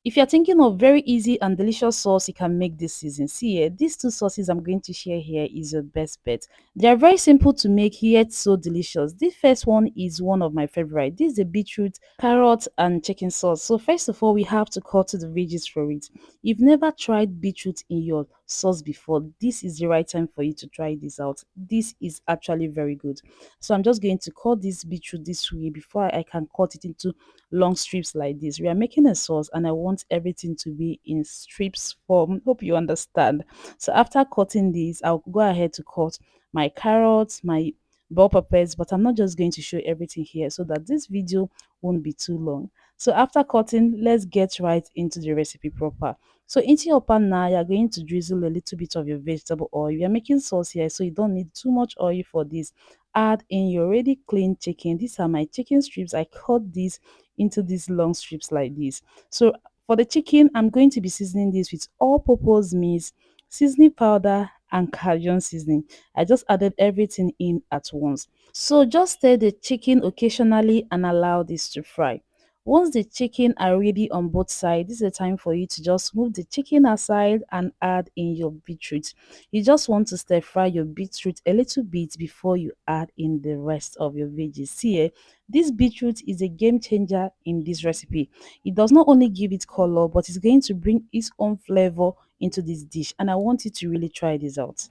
If you're thinking of very easy and delicious sauce you can make this season, see here, these two sauces I'm going to share here is your best bet. They are very simple to make yet so delicious. This first one is one of my favorite. This is the beetroot, carrot and chicken sauce. So first of all, we have to cut the veggies for it. If you've never tried beetroot in your sauce before, this is the right time for you to try this out. This is actually very good. So I'm just going to cut this beetroot this way before I can cut it into long strips like this. We are making a sauce and I want everything to be in strips form. Hope you understand. So after cutting this, I'll go ahead to cut my carrots, my bell peppers, but I'm not just going to show everything here so that this video won't be too long. So after cutting, let's get right into the recipe proper. So into your pan now, you're going to drizzle a little bit of your vegetable oil. We are making sauce here, so you don't need too much oil for this. Add in your already cleaned chicken. These are my chicken strips. I cut these into these long strips like this. So for the chicken, I'm going to be seasoning this with all-purpose meat, seasoning powder, and Cajun seasoning. I just added everything in at once. So just stir the chicken occasionally and allow this to fry. Once the chicken are ready on both sides, this is the time for you to just move the chicken aside and add in your beetroot. You just want to stir fry your beetroot a little bit before you add in the rest of your veggies. See here, this beetroot is a game changer in this recipe. It does not only give it color, but it's going to bring its own flavor into this dish. And I want you to really try this out.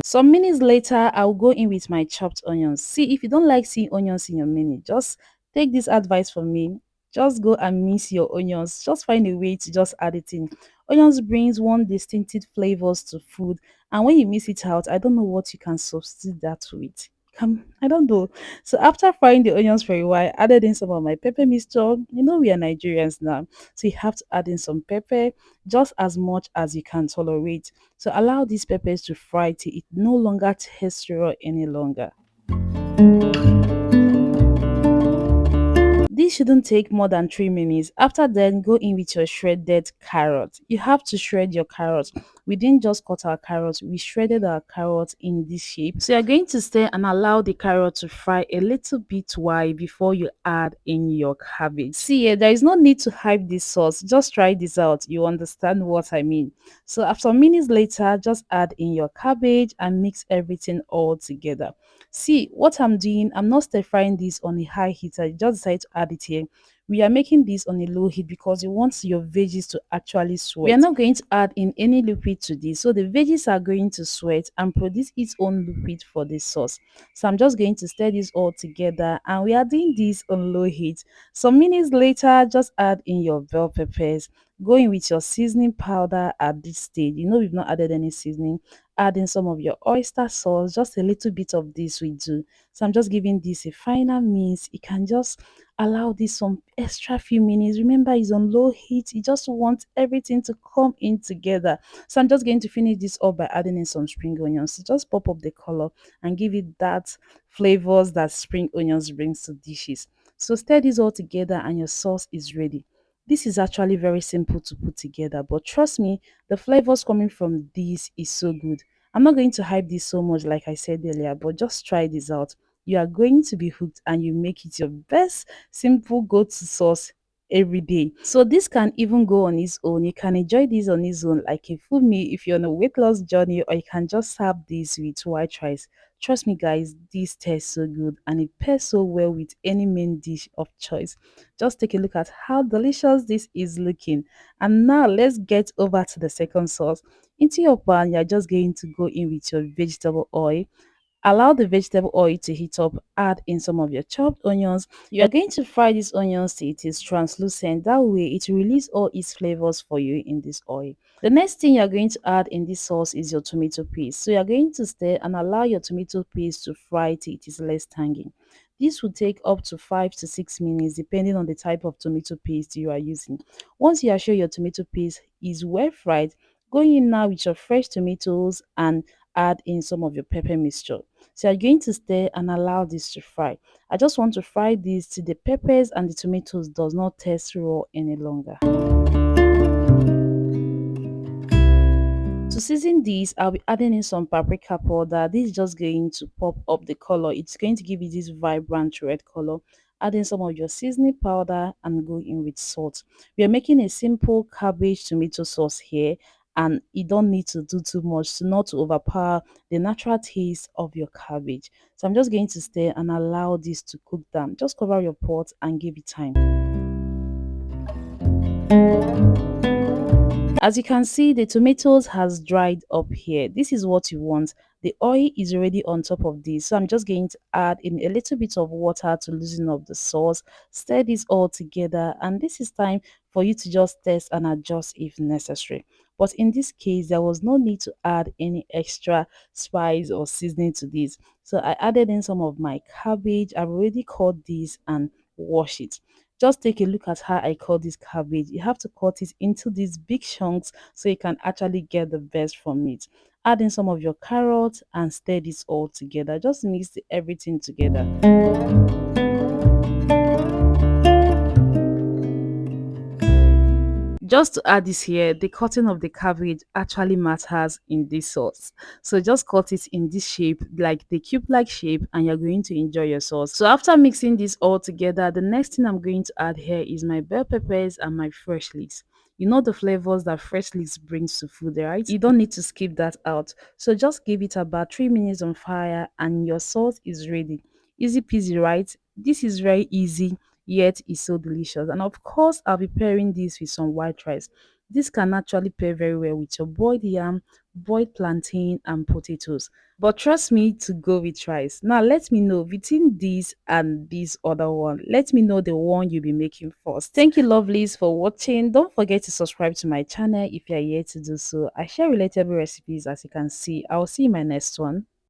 Some minutes later, I'll go in with my chopped onions. See, if you don't like seeing onions in your menu, just take this advice from me. Just go and mince your onions. Just find a way to just add it in. Onions brings one distinctive flavors to food, and when you miss it out, I don't know what you can substitute that with. I don't know. So after frying the onions for a while, I added in some of my pepper mixture. You know we are Nigerians now, so you have to add in some pepper, just as much as you can tolerate. So allow these peppers to fry till it no longer tastes raw any longer. This shouldn't take more than 3 minutes. After then, go in with your shredded carrot. You have to shred your carrots. We didn't just cut our carrots, we shredded our carrots in this shape. So you're going to stir and allow the carrot to fry a little bit while before you add in your cabbage. See here, there is no need to hype this sauce. Just try this out. You understand what I mean. So after some minutes later, just add in your cabbage and mix everything all together. See, what I'm doing, I'm not stir frying this on a high heat. I just decided to add it here. We are making this on a low heat because you want your veggies to actually sweat. We are not going to add in any liquid to this. So the veggies are going to sweat and produce its own liquid for this sauce. So I'm just going to stir this all together and we are doing this on low heat. Some minutes later, just add in your bell peppers. Go in with your seasoning powder at this stage. You know we've not added any seasoning. Add in some of your oyster sauce, just a little bit of this we do. So I'm just giving this a final mix. You can just allow this some extra few minutes. Remember, it's on low heat. You just want everything to come in together. So I'm just going to finish this up by adding in some spring onions to just pop up the color and give it that flavors that spring onions brings to dishes. So stir this all together and your sauce is ready. This is actually very simple to put together, but trust me, the flavors coming from this is so good. I'm not going to hype this so much like I said earlier, but just try this out. You are going to be hooked and you make it your best simple go-to sauce every day. So this can even go on its own. You can enjoy this on its own like a full meal if you're on a weight loss journey, or you can just have this with white rice. Trust me guys, this tastes so good and it pairs so well with any main dish of choice. Just take a look at how delicious this is looking. And now let's get over to the second sauce. Into your pan, you're just going to go in with your vegetable oil. Allow the vegetable oil to heat up. Add in some of your chopped onions. You are going to fry these onions till it is translucent. That way, it will release all its flavors for you in this oil. The next thing you are going to add in this sauce is your tomato paste. So you are going to stir and allow your tomato paste to fry till it is less tangy. This will take up to 5 to 6 minutes depending on the type of tomato paste you are using. Once you are sure your tomato paste is well fried, go in now with your fresh tomatoes and add in some of your pepper mixture. So you're going to stir and allow this to fry. I just want to fry this till the peppers and the tomatoes does not taste raw any longer. To season this, I'll be adding in some paprika powder. This is just going to pop up the color. It's going to give you this vibrant red color. Add in some of your seasoning powder and go in with salt. We are making a simple cabbage tomato sauce here, and you don't need to do too much to not to overpower the natural taste of your cabbage. So I'm just going to stir and allow this to cook down. Just cover your pot and give it time. As you can see, the tomatoes has dried up here. This is what you want. The oil is already on top of this. So I'm just going to add in a little bit of water to loosen up the sauce. Stir this all together, and this is time for you to just test and adjust if necessary. But in this case, there was no need to add any extra spice or seasoning to this. So I added in some of my cabbage. I've already cut this and wash it. Just take a look at how I cut this cabbage. You have to cut it into these big chunks so you can actually get the best from it. Add in some of your carrots and stir this all together. Just mix everything together. Just to add this here, the cutting of the cabbage actually matters in this sauce. So just cut it in this shape, like the cube-like shape, and you're going to enjoy your sauce. So after mixing this all together, the next thing I'm going to add here is my bell peppers and my fresh leeks. You know the flavors that fresh leeks brings to food, right? You don't need to skip that out. So just give it about 3 minutes on fire and your sauce is ready. Easy peasy, right? This is very easy, yet it's so delicious. And of course, I'll be pairing this with some white rice. This can actually pair very well with your boiled yam, boiled plantain, and potatoes. But trust me to go with rice. Now, let me know between this and this other one. Let me know the one you'll be making first. Thank you, lovelies, for watching. Don't forget to subscribe to my channel if you're yet to do so. I share relatable recipes as you can see. I'll see you in my next one.